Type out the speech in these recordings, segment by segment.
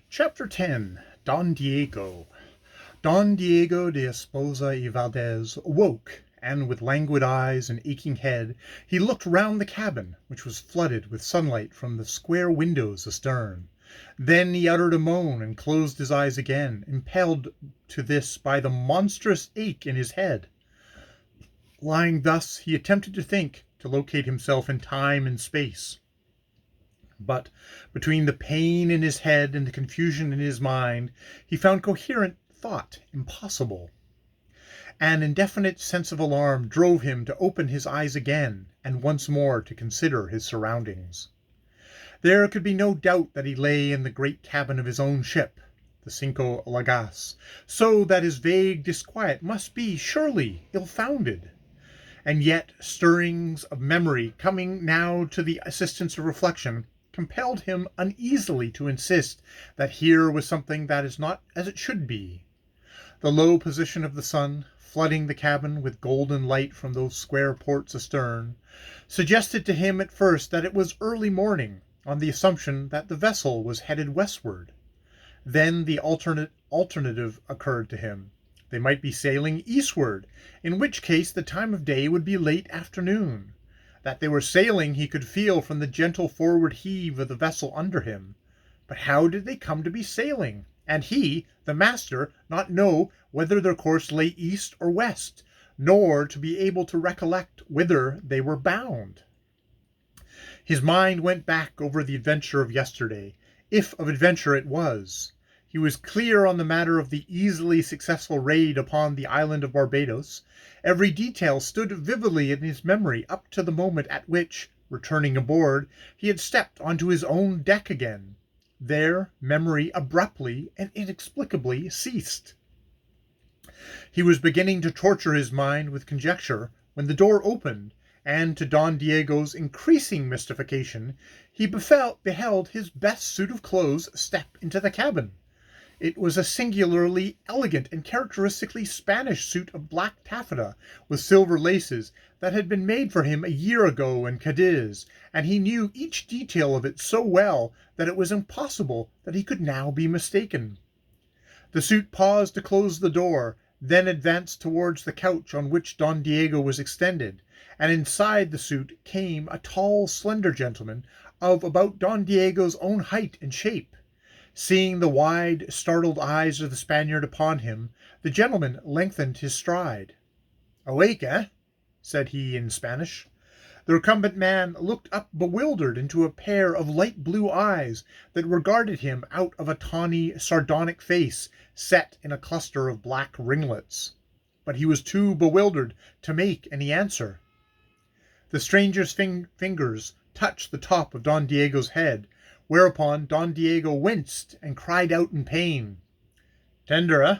Chapter 10. Don Diego. Don Diego de Esposa y Valdez awoke, and with languid eyes and aching head he looked round the cabin, which was flooded with sunlight from the square windows astern. Then he uttered a moan and closed his eyes again, impelled to this by the monstrous ache in his head. Lying thus, he attempted to think, to locate himself in time and space. But between the pain in his head and the confusion in his mind, he found coherent thought impossible. An indefinite sense of alarm drove him to open his eyes again and once more to consider his surroundings. There could be no doubt that he lay in the great cabin of his own ship, the Cinco Llagas, so that his vague disquiet must be surely ill-founded. And yet stirrings of memory, coming now to the assistance of reflection, compelled him uneasily to insist that here was something that is not as it should be. The low position of the sun, flooding the cabin with golden light from those square ports astern, suggested to him at first that it was early morning, on the assumption that the vessel was headed westward. Then the alternative occurred to him. They might be sailing eastward, in which case the time of day would be late afternoon. That they were sailing he could feel from the gentle forward heave of the vessel under him. But how did they come to be sailing, and he, the master, not know whether their course lay east or west, nor to be able to recollect whither they were bound? His mind went back over the adventure of yesterday, if of adventure it was. He was clear on the matter of the easily successful raid upon the island of Barbados. Every detail stood vividly in his memory up to the moment at which, returning aboard, he had stepped onto his own deck again. There memory abruptly and inexplicably ceased. He was beginning to torture his mind with conjecture when the door opened, and to Don Diego's increasing mystification, he beheld his best suit of clothes step into the cabin. It was a singularly elegant and characteristically Spanish suit of black taffeta with silver laces that had been made for him a year ago in Cadiz, and he knew each detail of it so well that it was impossible that he could now be mistaken. The suit paused to close the door, then advanced towards the couch on which Don Diego was extended, and inside the suit came a tall, slender gentleman of about Don Diego's own height and shape. Seeing the wide, startled eyes of the Spaniard upon him, the gentleman lengthened his stride. "Awake, eh?" said he in Spanish. The recumbent man looked up bewildered into a pair of light blue eyes that regarded him out of a tawny, sardonic face set in a cluster of black ringlets. But he was too bewildered to make any answer. The stranger's fingers touched the top of Don Diego's head, whereupon Don Diego winced and cried out in pain. "Tender, eh?"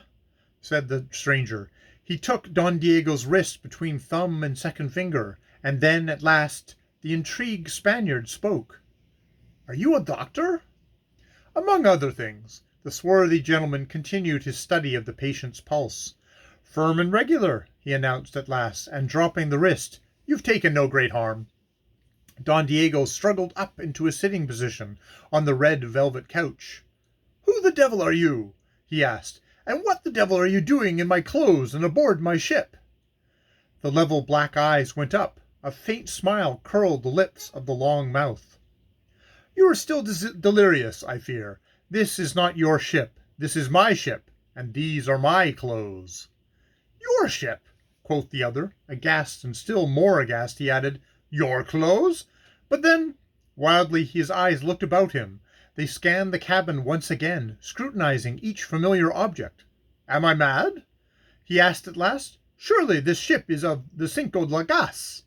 said the stranger. He took Don Diego's wrist between thumb and second finger, and then, at last, the intrigued Spaniard spoke. "Are you a doctor?" "Among other things." The swarthy gentleman continued his study of the patient's pulse. "Firm and regular," he announced at last, and dropping the wrist, "You've taken no great harm." Don Diego struggled up into a sitting position on the red velvet couch. "Who the devil are you?" he asked, "and what the devil are you doing in my clothes and aboard my ship?" The level black eyes went up. A faint smile curled the lips of the long mouth. "You are still delirious, I fear. This is not your ship. This is my ship, and these are my clothes." "Your ship?" quoth the other. Aghast, and still more aghast, he added, "Your clothes?" But then, wildly, his eyes looked about him. They scanned the cabin once again, scrutinizing each familiar object. "Am I mad?" he asked at last. "Surely this ship is of the Cinco Llagas."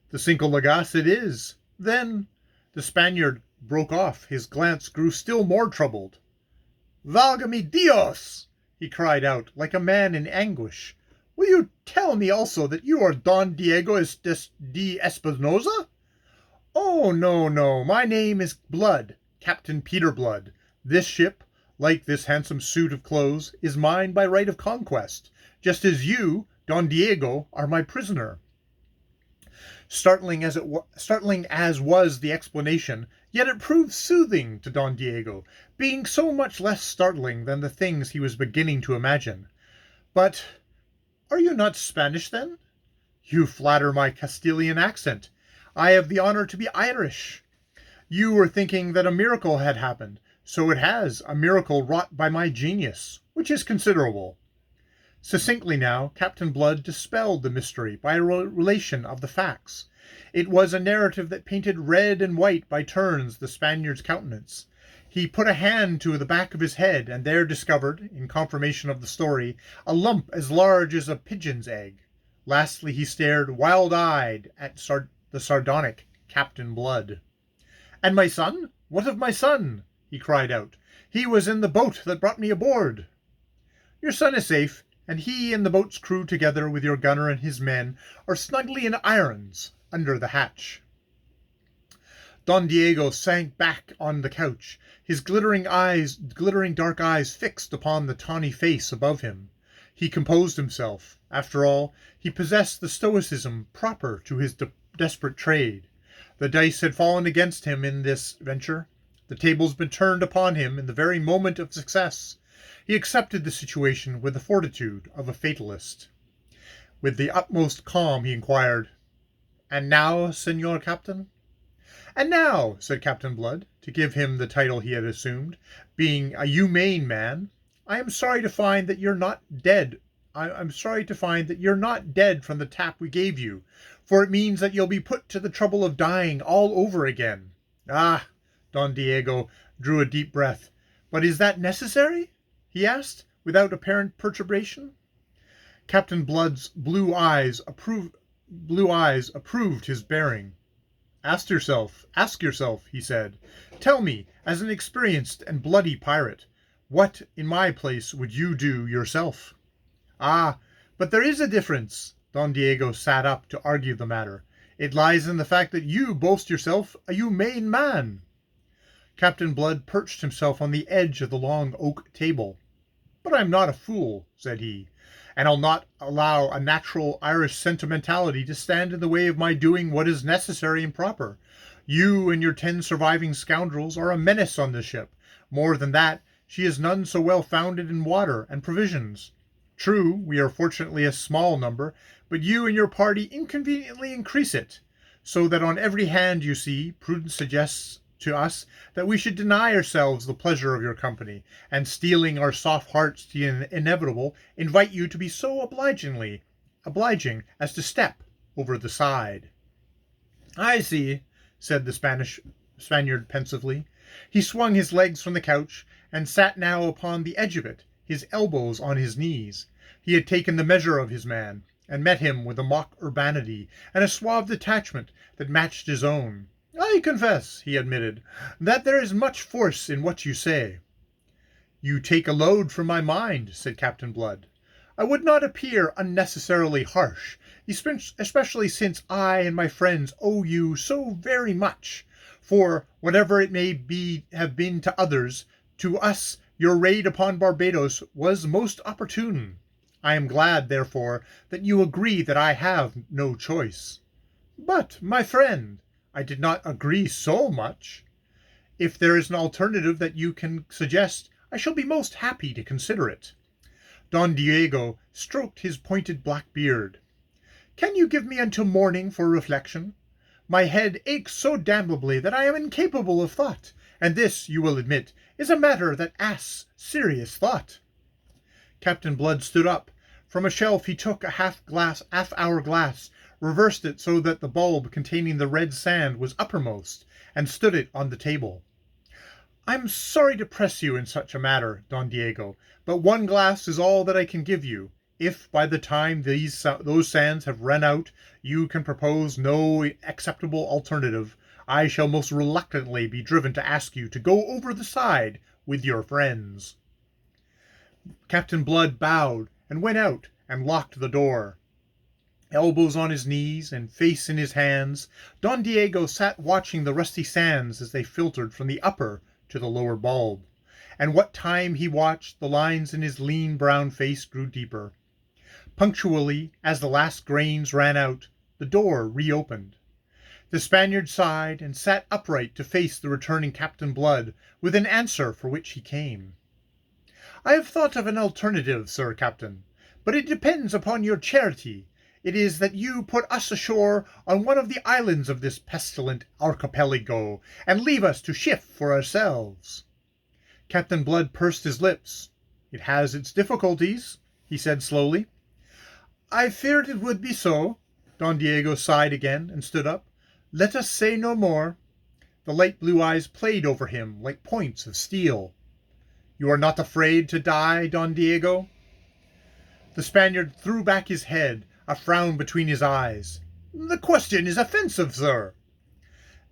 "The Cinco Llagas it is." "Then—" The Spaniard broke off. His glance grew still more troubled. "Valga mi Dios!" he cried out, like a man in anguish. "Will you tell me also that you are Don Diego de Espinosa?" "Oh, no, my name is Blood, Captain Peter Blood. This ship, like this handsome suit of clothes, is mine by right of conquest, just as you, Don Diego, are my prisoner." Startling as was the explanation, Yet it proved soothing to Don Diego, being so much less startling than the things he was beginning to imagine. But are you not Spanish, then? You flatter my Castilian accent. I have the honor to be Irish. You were thinking that a miracle had happened. So it has, a miracle wrought by my genius, which is considerable. Succinctly now, Captain Blood dispelled the mystery by a relation of the facts. It was a narrative that painted red and white by turns the Spaniard's countenance. He put a hand to the back of his head, and there discovered, in confirmation of the story, a lump as large as a pigeon's egg. Lastly he stared wild-eyed at the sardonic Captain Blood. "And my son? What of my son?" he cried out. "He was in the boat that brought me aboard." "Your son is safe, and he and the boat's crew, together with your gunner and his men, are snugly in irons under the hatch." Don Diego sank back on the couch, his glittering dark eyes fixed upon the tawny face above him. He composed himself. After all, he possessed the stoicism proper to his desperate trade. The dice had fallen against him in this venture. The tables been turned upon him in the very moment of success. He accepted the situation with the fortitude of a fatalist. With the utmost calm he inquired, "And now, Senor Captain?" "And now," said Captain Blood, to give him the title he had assumed, being a humane man, "I am sorry to find that you're not dead. I'm sorry to find that you're not dead from the tap we gave you, for it means that you'll be put to the trouble of dying all over again." "Ah!" Don Diego drew a deep breath. "But is that necessary?" he asked, without apparent perturbation. Captain Blood's blue eyes approved his bearing. Ask yourself," he said. "Tell me, as an experienced and bloody pirate, what, in my place, would you do yourself?" "Ah, but there is a difference." Don Diego sat up to argue the matter. "It lies in the fact that you boast yourself a humane man." Captain Blood perched himself on the edge of the long oak table. "But I'm not a fool," said he, "and I'll not allow a natural Irish sentimentality to stand in the way of my doing what is necessary and proper. You and your 10 surviving scoundrels are a menace on the ship. More than that, she is none so well founded in water and provisions. True, we are fortunately a small number, but you and your party inconveniently increase it, so that on every hand, you see, prudence suggests to us that we should deny ourselves the pleasure of your company, and steeling our soft hearts to the inevitable, invite you to be so obliging as to step over the side." "I see," said the Spaniard pensively. He swung his legs from the couch, and sat now upon the edge of it, his elbows on his knees. He had taken the measure of his man, and met him with a mock urbanity and a suave detachment that matched his own. "I confess," he admitted, "that there is much force in what you say." "You take a load from my mind," said Captain Blood. "I would not appear unnecessarily harsh, especially since I and my friends owe you so very much, for whatever it may have been to others, to us your raid upon Barbados was most opportune. I am glad, therefore, that you agree that I have no choice." "But, my friend, I did not agree so much. If there is an alternative that you can suggest, I shall be most happy to consider it." Don Diego stroked his pointed black beard. "Can you give me until morning for reflection? My head aches so damnably that I am incapable of thought, and this, you will admit, is a matter that asks serious thought." Captain Blood stood up. From a shelf he took a half-hour glass, reversed it so that the bulb containing the red sand was uppermost, and stood it on the table. "I'm sorry to press you in such a matter, Don Diego, but one glass is all that I can give you. If by the time those sands have run out you can propose no acceptable alternative, I shall most reluctantly be driven to ask you to go over the side with your friends." Captain Blood bowed and went out and locked the door. Elbows on his knees and face in his hands, Don Diego sat watching the rusty sands as they filtered from the upper to the lower bulb. And what time he watched, the lines in his lean brown face grew deeper. Punctually, as the last grains ran out, the door reopened. The Spaniard sighed and sat upright to face the returning Captain Blood with an answer for which he came. "I have thought of an alternative, Sir Captain, but it depends upon your charity. It is that you put us ashore on one of the islands of this pestilent archipelago, and leave us to shift for ourselves." Captain Blood pursed his lips. "It has its difficulties," he said slowly. "I feared it would be so." Don Diego sighed again and stood up. "Let us say no more." The light blue eyes played over him like points of steel. "You are not afraid to die, Don Diego?" The Spaniard threw back his head, a frown between his eyes. "The question is offensive, sir."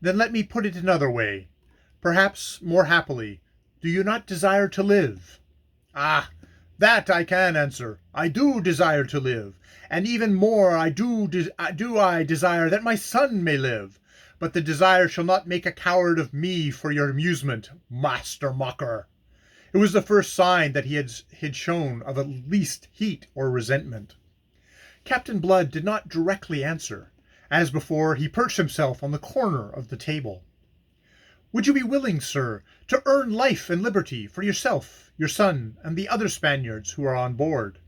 "Then let me put it another way. Perhaps more happily. Do you not desire to live?" "Ah, that I can answer. I do desire to live, and even more I desire that my son may live. But the desire shall not make a coward of me for your amusement, master mocker." It was the first sign that he had shown of at least heat or resentment. Captain Blood did not directly answer. As before, he perched himself on the corner of the table. "Would you be willing, sir, to earn life and liberty for yourself, your son, and the other Spaniards who are on board?"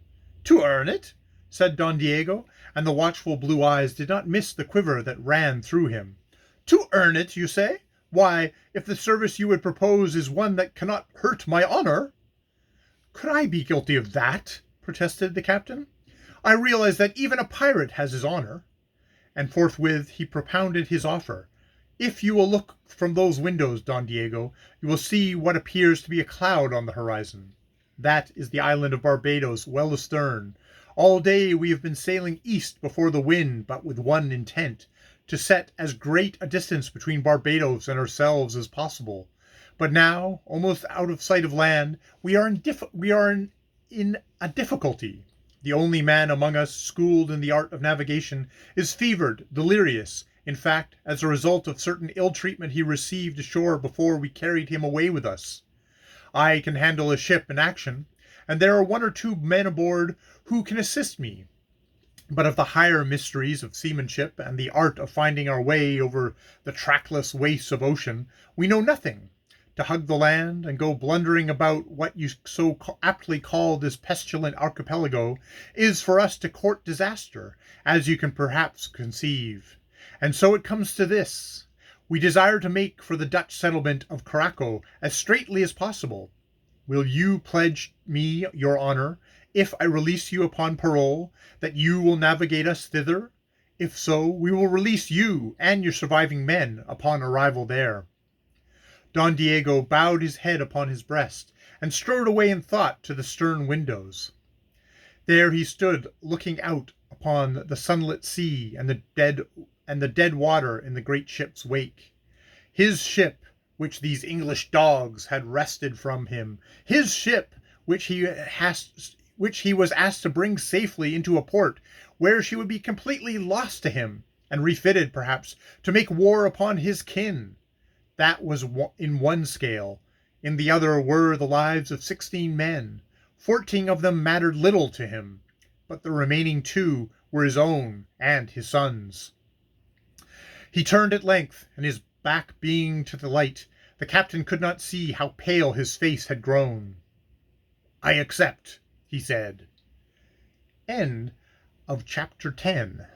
"To earn it?" said Don Diego, and the watchful blue eyes did not miss the quiver that ran through him. "To earn it, you say? Why, if the service you would propose is one that cannot hurt my honor—" "Could I be guilty of that?" protested the captain. "I realize that even a pirate has his honor." And forthwith he propounded his offer. "If you will look from those windows, Don Diego, you will see what appears to be a cloud on the horizon. That is the island of Barbados, well astern. All day we have been sailing east before the wind, but with one intent, to set as great a distance between Barbados and ourselves as possible. But now, almost out of sight of land, we are in a difficulty. The only man among us schooled in the art of navigation is fevered, delirious, in fact, as a result of certain ill treatment he received ashore before we carried him away with us. I can handle a ship in action, and there are one or two men aboard who can assist me. But of the higher mysteries of seamanship and the art of finding our way over the trackless wastes of ocean, we know nothing. To hug the land and go blundering about what you so aptly call this pestilent archipelago is for us to court disaster, as you can perhaps conceive. And so it comes to this. We desire to make for the Dutch settlement of Curaçao as straightly as possible. Will you pledge me your honor, if I release you upon parole, that you will navigate us thither? If so, we will release you and your surviving men upon arrival there." Don Diego bowed his head upon his breast, and strode away in thought to the stern windows. There he stood, looking out upon the sunlit sea and the dead water in the great ship's wake. His ship, which these English dogs had wrested from him, his ship, which he was asked to bring safely into a port where she would be completely lost to him, and refitted, perhaps, to make war upon his kin. That was in one scale. In the other were the lives of 16 men. 14 of them mattered little to him, but the remaining 2 were his own and his son's. He turned at length, and his back being to the light, the captain could not see how pale his face had grown. "I accept," he said. End of chapter 10.